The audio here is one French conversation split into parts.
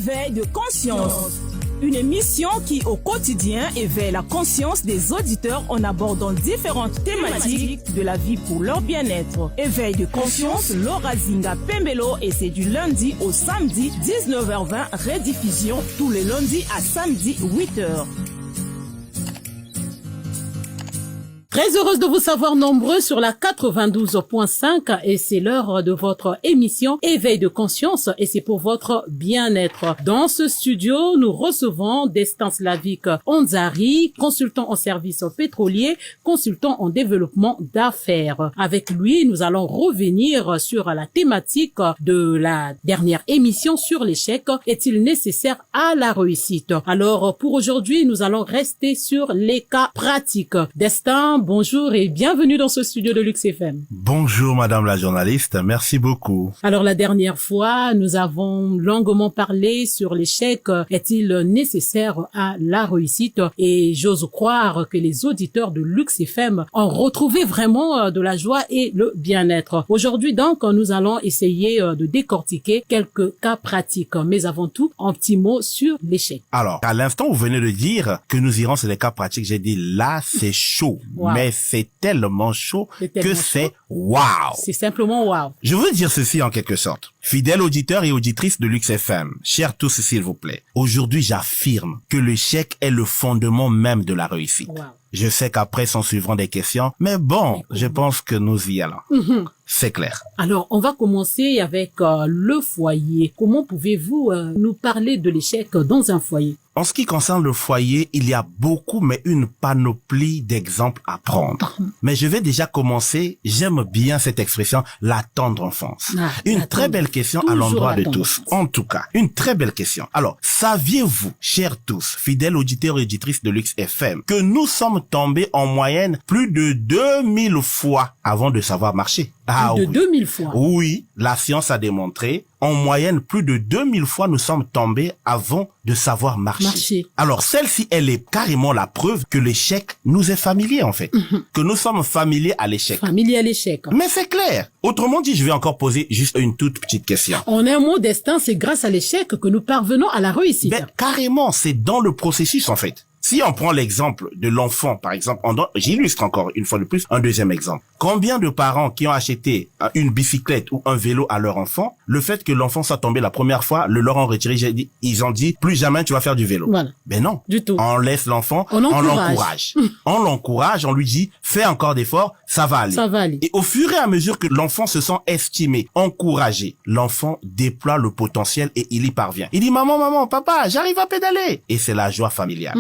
Éveil de conscience. Une émission qui, au quotidien, éveille la conscience des auditeurs en abordant différentes thématiques de la vie pour leur bien-être. Éveil de conscience, Laura Zinga Pembelo, et c'est du lundi au samedi, 19h20, rediffusion tous les lundis à samedi, 8h. Très heureuse de vous savoir nombreux sur la 92.5 et c'est l'heure de votre émission Éveil de conscience et c'est pour votre bien-être. Dans ce studio, nous recevons Destin Slavic Onzari, consultant en services pétroliers, consultant en développement d'affaires. Avec lui, nous allons revenir sur la thématique de la dernière émission sur l'échec. Est-il nécessaire à la réussite? Alors, pour aujourd'hui, nous allons rester sur les cas pratiques. Destin, bonjour et bienvenue dans ce studio de Luxe FM. Bonjour madame la journaliste, merci beaucoup. Alors la dernière fois, nous avons longuement parlé sur l'échec. Est-il nécessaire à la réussite? Et j'ose croire que les auditeurs de Luxe FM ont retrouvé vraiment de la joie et le bien-être. Aujourd'hui donc, nous allons essayer de décortiquer quelques cas pratiques. Mais avant tout, un petit mot sur l'échec. Alors, à l'instant où vous venez de dire que nous irons sur les cas pratiques, j'ai dit là c'est chaud. Wow. Mais c'est tellement chaud que c'est waouh. C'est simplement waouh. Je veux dire ceci en quelque sorte. Fidèles auditeurs et auditrices de Luxe FM, chers tous s'il vous plaît, aujourd'hui j'affirme que l'échec est le fondement même de la réussite. Wow. Je sais qu'après s'en suivront des questions, mais bon, je pense que nous y allons. C'est clair. Alors, on va commencer avec le foyer. Comment pouvez-vous nous parler de l'échec dans un foyer? En ce qui concerne le foyer, il y a beaucoup, mais une panoplie d'exemples à prendre. Mais je vais déjà commencer, j'aime bien cette expression, la tendre enfance. Une très belle question à l'endroit de tous. En tout cas, une très belle question. Alors, saviez-vous, chers tous, fidèles auditeurs et auditrices de Luxe FM, que nous sommes tombés en moyenne plus de 2000 fois avant de savoir marcher? Plus de 2000 fois. Oui, la science a démontré, en moyenne, plus de 2000 fois nous sommes tombés avant de savoir marcher. Alors, celle-ci, elle est carrément la preuve que l'échec nous est familier, en fait. Que nous sommes familiers à l'échec. Familiers à l'échec. Mais c'est clair. Autrement dit, je vais encore poser juste une toute petite question. En un mot, Destin, c'est grâce à l'échec que nous parvenons à la réussite. Ben, carrément, c'est dans le processus, en fait. Si on prend l'exemple de l'enfant, par exemple, j'illustre encore une fois de plus un deuxième exemple. Combien de parents qui ont acheté une bicyclette ou un vélo à leur enfant, le fait que l'enfant soit tombé la première fois, le leur ont retiré, ils ont dit, plus jamais tu vas faire du vélo. Voilà. Ben non. Du tout. On laisse l'enfant, on l'encourage. On l'encourage, on lui dit, fais encore d'efforts, ça va aller. Ça va aller. Et au fur et à mesure que l'enfant se sent estimé, encouragé, l'enfant déploie le potentiel et il y parvient. Il dit, maman, papa, j'arrive à pédaler. Et c'est la joie familiale.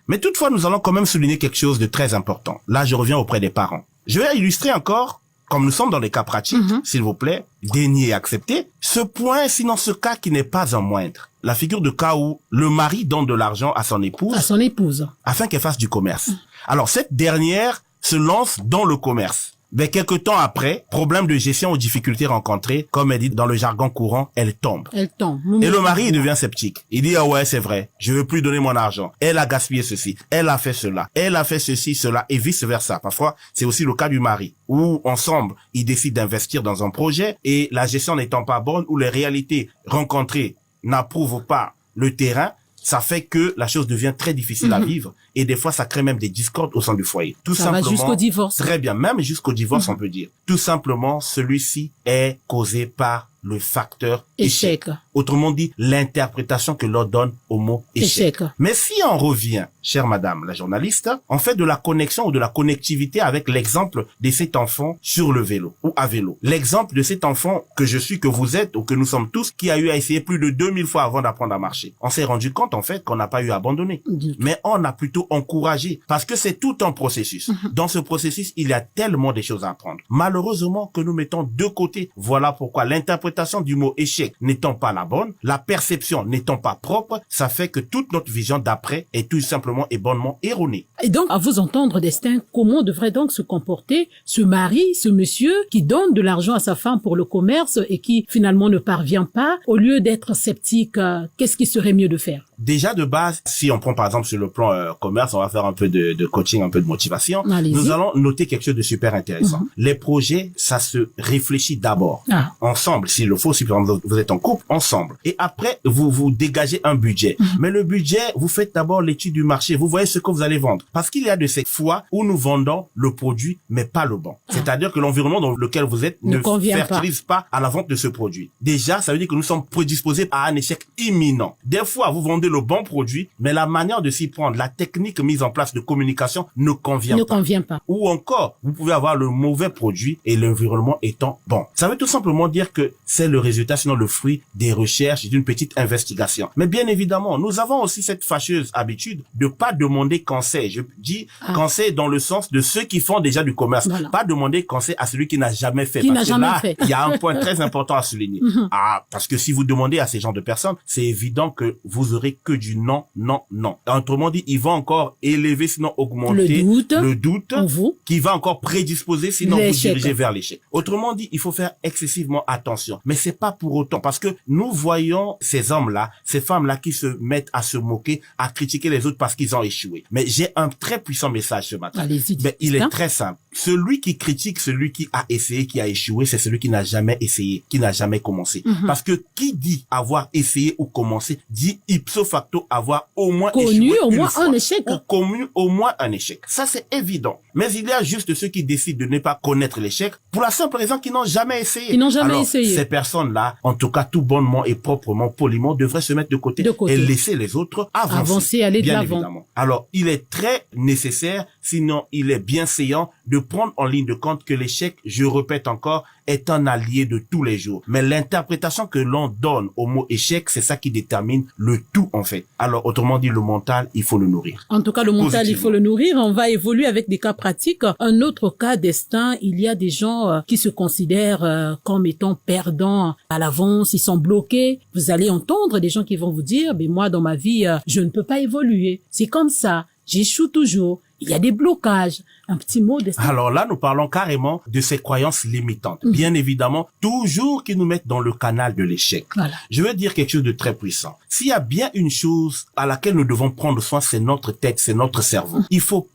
Mais toutefois, nous allons quand même souligner quelque chose de très important. Là, je reviens auprès des parents. Je vais illustrer encore, comme nous sommes dans les cas pratiques, s'il vous plaît, daigner et accepter, ce point, sinon ce cas qui n'est pas un moindre. La figure de cas où le mari donne de l'argent à son épouse. À son épouse. Afin qu'elle fasse du commerce. Alors, cette dernière se lance dans le commerce. Mais quelque temps après, problème de gestion ou difficultés rencontrées, comme elle dit dans le jargon courant, elle tombe. Elle tombe. Et le mari, il devient sceptique. Il dit, ah ouais, c'est vrai, je veux plus donner mon argent. Elle a gaspillé ceci, elle a fait cela, elle a fait ceci, cela, et vice versa. Parfois, c'est aussi le cas du mari, où ensemble, ils décident d'investir dans un projet, et la gestion n'étant pas bonne, ou les réalités rencontrées n'approuvent pas le terrain, ça fait que la chose devient très difficile à vivre et des fois ça crée même des discordes au sein du foyer. Tout ça simplement. Va jusqu'au divorce. Très bien, même jusqu'au divorce on peut dire. Tout simplement, celui-ci est causé par le facteur échec. Autrement dit, l'interprétation que l'on donne au mot échec. Mais si on revient, chère madame la journaliste, on fait de la connexion ou de la connectivité avec l'exemple de cet enfant sur le vélo ou à vélo. L'exemple de cet enfant que je suis, que vous êtes ou que nous sommes tous, qui a eu à essayer plus de 2000 fois avant d'apprendre à marcher. On s'est rendu compte en fait qu'on n'a pas eu à abandonner. Mais on a plutôt encouragé parce que c'est tout un processus. Dans ce processus, il y a tellement de choses à apprendre. Malheureusement que nous mettons de côté. Voilà pourquoi l'interprétation du mot échec n'étant pas la bonne, la perception n'étant pas propre, ça fait que toute notre vision d'après est tout simplement et bonnement erronée. Et donc, à vous entendre, Destin, comment devrait donc se comporter ce mari, ce monsieur qui donne de l'argent à sa femme pour le commerce et qui finalement ne parvient pas, au lieu d'être sceptique, qu'est-ce qui serait mieux de faire? déjà de base, si on prend par exemple sur le plan commerce, on va faire un peu de coaching, un peu de motivation. Nous allons noter quelque chose de super intéressant. Les projets, ça se réfléchit d'abord. Ensemble, s'il le faut, si par exemple vous êtes en couple, ensemble. Et après, vous dégagez un budget. Mais le budget, vous faites d'abord l'étude du marché. Vous voyez ce que vous allez vendre. Parce qu'il y a de ces fois où nous vendons le produit, mais pas le bon. C'est-à-dire que l'environnement dans lequel vous êtes ne fertilise pas à la vente de ce produit. Déjà, ça veut dire que nous sommes prédisposés à un échec imminent. Des fois, vous vendez le bon produit, mais la manière de s'y prendre, la technique mise en place de communication ne convient pas. Ou encore, vous pouvez avoir le mauvais produit et l'environnement étant bon. Ça veut tout simplement dire que c'est le résultat, sinon le fruit des recherches et d'une petite investigation. Mais bien évidemment, nous avons aussi cette fâcheuse habitude de pas demander conseil. Je dis conseil dans le sens de ceux qui font déjà du commerce. Voilà. Pas demander conseil à celui qui n'a jamais fait. Parce que là, il y a un point très important à souligner. Parce que si vous demandez à ces genres de personnes, c'est évident que vous aurez que du non, non, non. Autrement dit, ils vont encore élever, sinon augmenter le doute qui va encore prédisposer, sinon vous diriger vers l'échec. Autrement dit, il faut faire excessivement attention. Mais c'est pas pour autant, parce que nous voyons ces hommes-là, ces femmes-là qui se mettent à se moquer, à critiquer les autres parce qu'ils ont échoué. Mais j'ai un très puissant message ce matin. Mais il est très simple. Celui qui critique celui qui a essayé, qui a échoué, c'est celui qui n'a jamais essayé, qui n'a jamais commencé. Parce que qui dit avoir essayé ou commencé, dit ipso facto avoir au moins connu échoué au moins fois, un échec. ou connu au moins un échec. Ça, c'est évident. Mais il y a juste ceux qui décident de ne pas connaître l'échec pour la simple raison qu'ils n'ont jamais essayé. Ils n'ont jamais essayé. Ces personnes-là, en tout cas tout bonnement et proprement, poliment, devraient se mettre de côté et laisser les autres avancer, aller de bien l'avant. Évidemment. Alors, il est très nécessaire, sinon il est bienséant, de prendre en ligne de compte que l'échec, je répète encore, est un allié de tous les jours. Mais l'interprétation que l'on donne au mot échec, c'est ça qui détermine le tout en fait. Alors, autrement dit, le mental, il faut le nourrir. En tout cas, le mental, il faut le nourrir. On va évoluer avec des cas pratiques. Un autre cas destin, il y a des gens qui se considèrent comme étant perdants à l'avance, ils sont bloqués. Vous allez entendre des gens qui vont vous dire, mais moi, dans ma vie, je ne peux pas évoluer. C'est comme ça. J'échoue toujours. Il y a des blocages. Un petit mot de ça. Alors là, nous parlons carrément de ces croyances limitantes. Bien évidemment, toujours qui nous mettent dans le canal de l'échec. Voilà. Je veux dire quelque chose de très puissant. S'il y a bien une chose à laquelle nous devons prendre soin, c'est notre tête, c'est notre cerveau. Il faut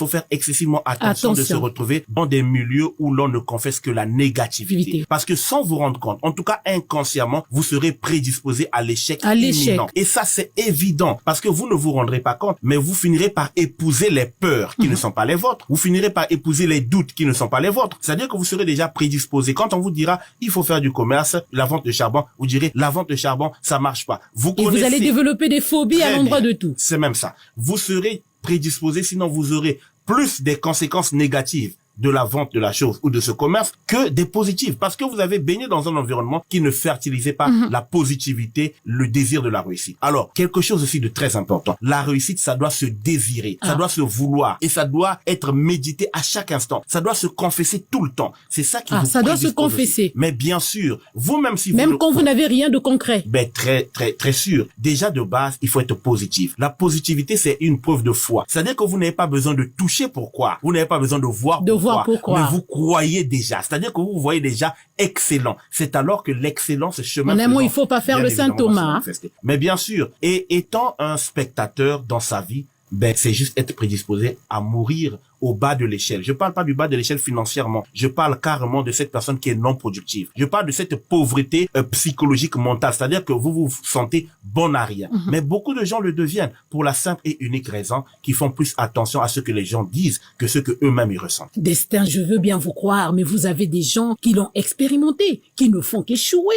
faire excessivement attention de se retrouver dans des milieux où l'on ne confesse que la négativité. Parce que sans vous rendre compte, en tout cas inconsciemment, vous serez prédisposé à l'échec imminent. Et ça, c'est évident. Parce que vous ne vous rendrez pas compte, mais vous finirez par épouser les peurs qui ne sont pas les vôtres. Vous finirez par épouser les doutes qui ne sont pas les vôtres. C'est-à-dire que vous serez déjà prédisposé. Quand on vous dira, il faut faire du commerce, la vente de charbon, vous direz, la vente de charbon, ça marche pas. Et vous allez développer des phobies à l'endroit de tout. C'est même ça. Vous serez prédisposé, sinon vous aurez plus des conséquences négatives de la vente de la chose ou de ce commerce que des positives, parce que vous avez baigné dans un environnement qui ne fertilisait pas la positivité, le désir de la réussite. Alors, quelque chose aussi de très important. La réussite, ça doit se désirer, ça doit se vouloir et ça doit être médité à chaque instant. Ça doit se confesser tout le temps. C'est ça qui vous ça doit se confesser. Aussi. Mais bien sûr, vous-même si même vous quand vous n'avez rien de concret. Ben très sûr. Déjà de base, il faut être positif. La positivité, c'est une preuve de foi. C'est-à-dire que vous n'avez pas besoin de toucher pourquoi. Vous n'avez pas besoin de voir pourquoi. Mais vous croyez déjà. C'est-à-dire que vous voyez déjà excellent. C'est alors que l'excellence, chemin faisant, il faut pas faire le Saint Thomas. Mais bien sûr. Et étant un spectateur dans sa vie, ben, c'est juste être prédisposé à mourir au bas de l'échelle. Je parle pas du bas de l'échelle financièrement. Je parle carrément de cette personne qui est non productive. Je parle de cette pauvreté psychologique mentale. C'est-à-dire que vous vous sentez bon à rien. Mais beaucoup de gens le deviennent pour la simple et unique raison qu'ils font plus attention à ce que les gens disent que ce que eux-mêmes ils ressentent. Destin, je veux bien vous croire, mais vous avez des gens qui l'ont expérimenté, qui ne font qu'échouer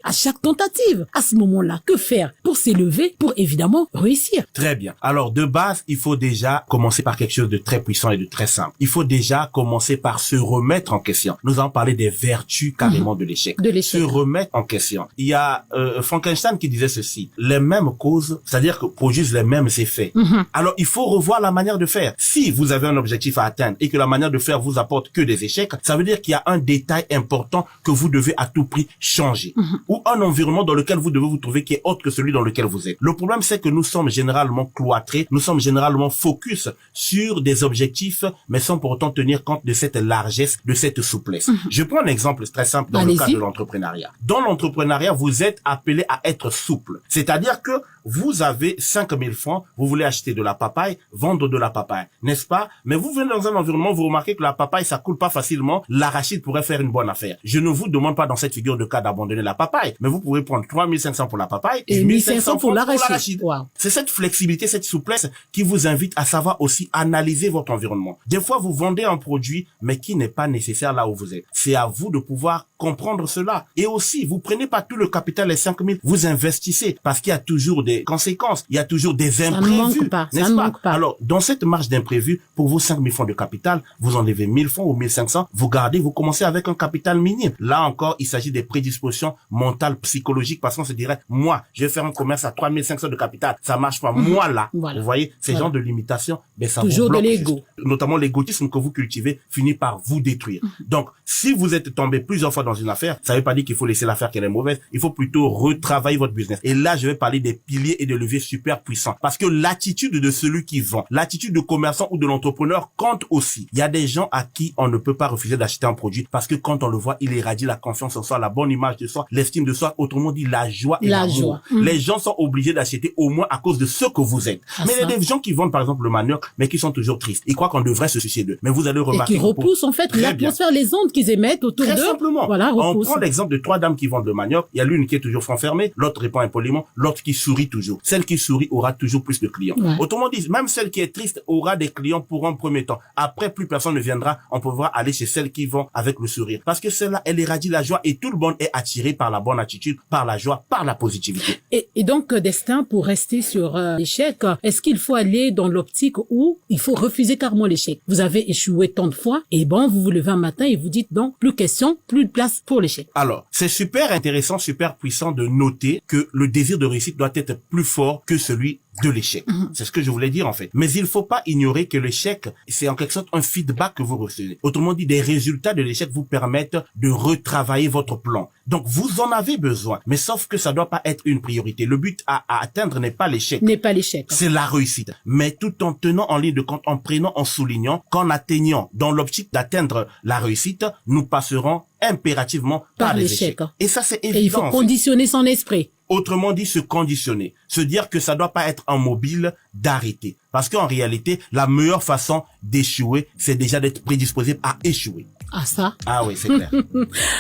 à chaque tentative. À ce moment-là, que faire pour s'élever, pour évidemment réussir? Très bien. Alors, de base, il faut déjà commencer par quelque chose de très puissant et de très simple. Il faut déjà commencer par se remettre en question. Nous allons parler des vertus carrément de l'échec. Se remettre en question. Il y a Frankenstein qui disait ceci. Les mêmes causes, c'est-à-dire que produisent les mêmes effets. Alors, il faut revoir la manière de faire. Si vous avez un objectif à atteindre et que la manière de faire vous apporte que des échecs, ça veut dire qu'il y a un détail important que vous devez à tout prix changer. Ou un environnement dans lequel vous devez vous trouver qui est autre que celui dans lequel vous êtes. Le problème, c'est que nous sommes généralement cloîtrés, nous sommes généralement focus sur des objectifs, mais sans pour autant tenir compte de cette largesse, de cette souplesse. Je prends un exemple très simple dans le cas de l'entrepreneuriat. Dans l'entrepreneuriat, vous êtes appelé à être souple. C'est-à-dire que vous avez 5000 francs, vous voulez acheter de la papaye, vendre de la papaye, n'est-ce pas? Mais vous venez dans un environnement, vous remarquez que la papaye, ça coule pas facilement, l'arachide pourrait faire une bonne affaire. Je ne vous demande pas dans cette figure de cas d'abandonner la papaye, mais vous pouvez prendre 3500 pour la papaye et 1500 pour l'arachide. Wow. C'est cette flexibilité, cette souplesse qui vous invite à savoir aussi analyser votre environnement. Des fois, vous vendez un produit, mais qui n'est pas nécessaire là où vous êtes. C'est à vous de pouvoir comprendre cela. Et aussi, vous prenez pas tout le capital, les 5000, vous investissez, parce qu'il y a toujours des conséquences, il y a toujours des imprévus. Ça ne manque pas, ça ne manque pas. Alors, dans cette marge d'imprévu, pour vos 5000 francs de capital, vous enlevez 1000 francs ou 1500, vous gardez, vous commencez avec un capital minime. Là encore, il s'agit des prédispositions mentales, psychologiques, parce qu'on se dirait, moi, je vais faire un commerce à 3500 de capital, ça marche pas. Moi, là, voilà. Vous voyez, ces genres de limitations, mais ça toujours vous bloque. De l'ego. Notamment l'égotisme que vous cultivez finit par vous détruire. Donc, si vous êtes tombé plusieurs fois dans une affaire, ça veut pas dire qu'il faut laisser l'affaire qu'elle est mauvaise, il faut plutôt retravailler votre business. Et là, je vais parler des piliers et des leviers super puissants. Parce que l'attitude de celui qui vend, l'attitude de commerçant ou de l'entrepreneur compte aussi. Il y a des gens à qui on ne peut pas refuser d'acheter un produit parce que quand on le voit, il irradie la confiance en soi, la bonne image de soi, l'estime de soi, autrement dit la joie et l'amour. Les gens sont obligés d'acheter au moins à cause de ce que vous êtes. Mais il y a des gens qui vendent par exemple le manioc, mais qui sont toujours tristes. Ils croient qu'on devrait se soucier d'eux. Mais vous allez remarquer... Et qui repoussent en fait l'atmosphère, les ondes qu'ils émettent autour d'eux. Très simplement. Voilà, on prend l'exemple de 3 dames qui vendent le manioc. Il y a l'une qui est toujours front fermé, l'autre répond impoliment, l'autre qui sourit toujours. Celle qui sourit aura toujours plus de clients. Ouais. Autrement dit, même celle qui est triste aura des clients pour un premier temps. Après, plus personne ne viendra. On pourra aller chez celle qui vend avec le sourire. Parce que celle-là, elle irradie la joie et tout le monde est attiré par la bonne attitude, par la joie, par la positivité. Et donc, Destin, pour rester sur l'échec, est-ce qu'il faut aller dans l'optique où il faut refuser carrément l'échec? Vous avez échoué tant de fois et bon, vous vous levez un matin et vous dites donc, plus question, plus de place pour l'échec. Alors, c'est super intéressant, super puissant de noter que le désir de réussite doit être plus fort que celui de l'échec. C'est ce que je voulais dire en fait. Mais il faut pas ignorer que l'échec, c'est en quelque sorte un feedback que vous recevez. Autrement dit, des résultats de l'échec vous permettent de retravailler votre plan. Donc vous en avez besoin, mais sauf que ça doit pas être une priorité. Le but à atteindre n'est pas l'échec. N'est pas l'échec. C'est la réussite. Mais tout en tenant en ligne de compte, en prenant, en soulignant qu'en atteignant, dans l'optique d'atteindre la réussite, nous passerons impérativement par les échecs. Et ça c'est évident. Et il faut conditionner son esprit. Autrement dit, se conditionner. Se dire que ça doit pas être un mobile d'arrêter. Parce qu'en réalité, la meilleure façon d'échouer, c'est déjà d'être prédisposé à échouer. Ah ça? Ah oui, c'est clair.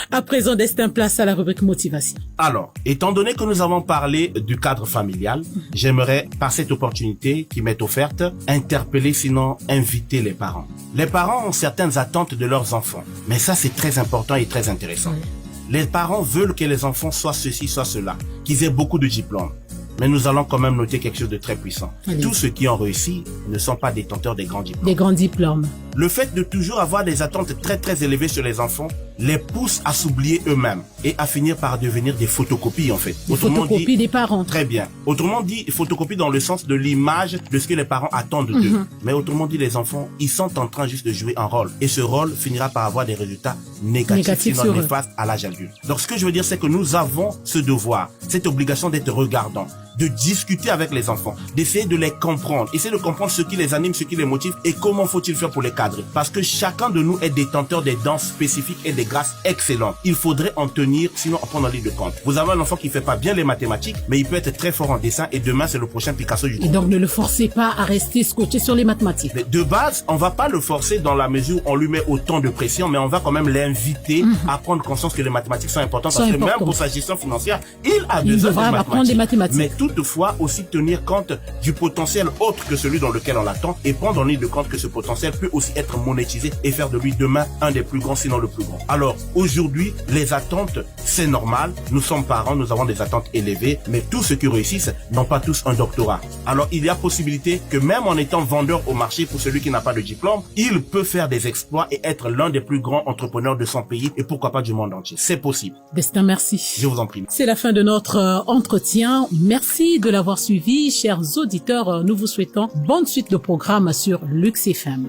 À présent, Destin, place à la rubrique motivation. Alors, étant donné que nous avons parlé du cadre familial, j'aimerais, par cette opportunité qui m'est offerte, interpeller, sinon inviter les parents. Les parents ont certaines attentes de leurs enfants. Mais ça, c'est très important et très intéressant. Oui. Les parents veulent que les enfants soient ceci, soient cela, qu'ils aient beaucoup de diplômes. Mais nous allons quand même noter quelque chose de très puissant. Allez. Tous ceux qui ont réussi ne sont pas détenteurs des grands diplômes. Des grands diplômes. Le fait de toujours avoir des attentes très très élevées sur les enfants les pousse à s'oublier eux-mêmes et à finir par devenir des photocopies en fait. Des photocopies des parents. Très bien. Autrement dit, photocopies dans le sens de l'image de ce que les parents attendent d'eux. Mais autrement dit, les enfants, ils sont en train juste de jouer un rôle. Et ce rôle finira par avoir des résultats négatifs sinon néfastes à l'âge adulte. Donc ce que je veux dire, c'est que nous avons ce devoir, cette obligation d'être regardants, de discuter avec les enfants, d'essayer de les comprendre, essayer de comprendre ce qui les anime, ce qui les motive et comment faut-il faire pour les cadrer. Parce que chacun de nous est détenteur des dons spécifiques et des grâces excellentes. Il faudrait en tenir, sinon en prendre en ligne de compte. Vous avez un enfant qui fait pas bien les mathématiques, mais il peut être très fort en dessin et demain c'est le prochain Picasso du groupe. Et donc ne le forcez pas à rester scotché sur les mathématiques. Mais de base, on va pas le forcer dans la mesure où on lui met autant de pression, mais on va quand même l'inviter à prendre conscience que les mathématiques sont importantes parce que même pour sa gestion financière, il a besoin de mathématiques. Mais toutefois aussi tenir compte du potentiel autre que celui dans lequel on l'attend et prendre en ligne de compte que ce potentiel peut aussi être monétisé et faire de lui demain un des plus grands, sinon le plus grand. Alors aujourd'hui, les attentes, c'est normal. Nous sommes parents, nous avons des attentes élevées, mais tous ceux qui réussissent n'ont pas tous un doctorat. Alors il y a possibilité que même en étant vendeur au marché pour celui qui n'a pas de diplôme, il peut faire des exploits et être l'un des plus grands entrepreneurs de son pays et pourquoi pas du monde entier. C'est possible. Destin, merci. Je vous en prie. C'est la fin de notre entretien. Merci de l'avoir suivi, chers auditeurs. Nous vous souhaitons bonne suite de programme sur Lux FM.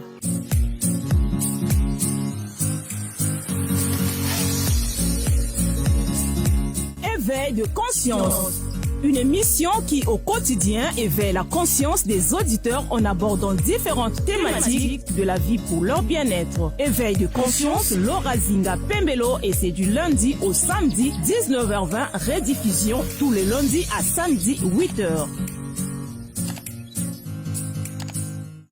Éveil de conscience. Une émission qui, au quotidien, éveille la conscience des auditeurs en abordant différentes thématiques de la vie pour leur bien-être. Éveil de conscience, Laura Zinga Pembelo, et c'est du lundi au samedi, 19h20, rediffusion tous les lundis à samedi, 8h.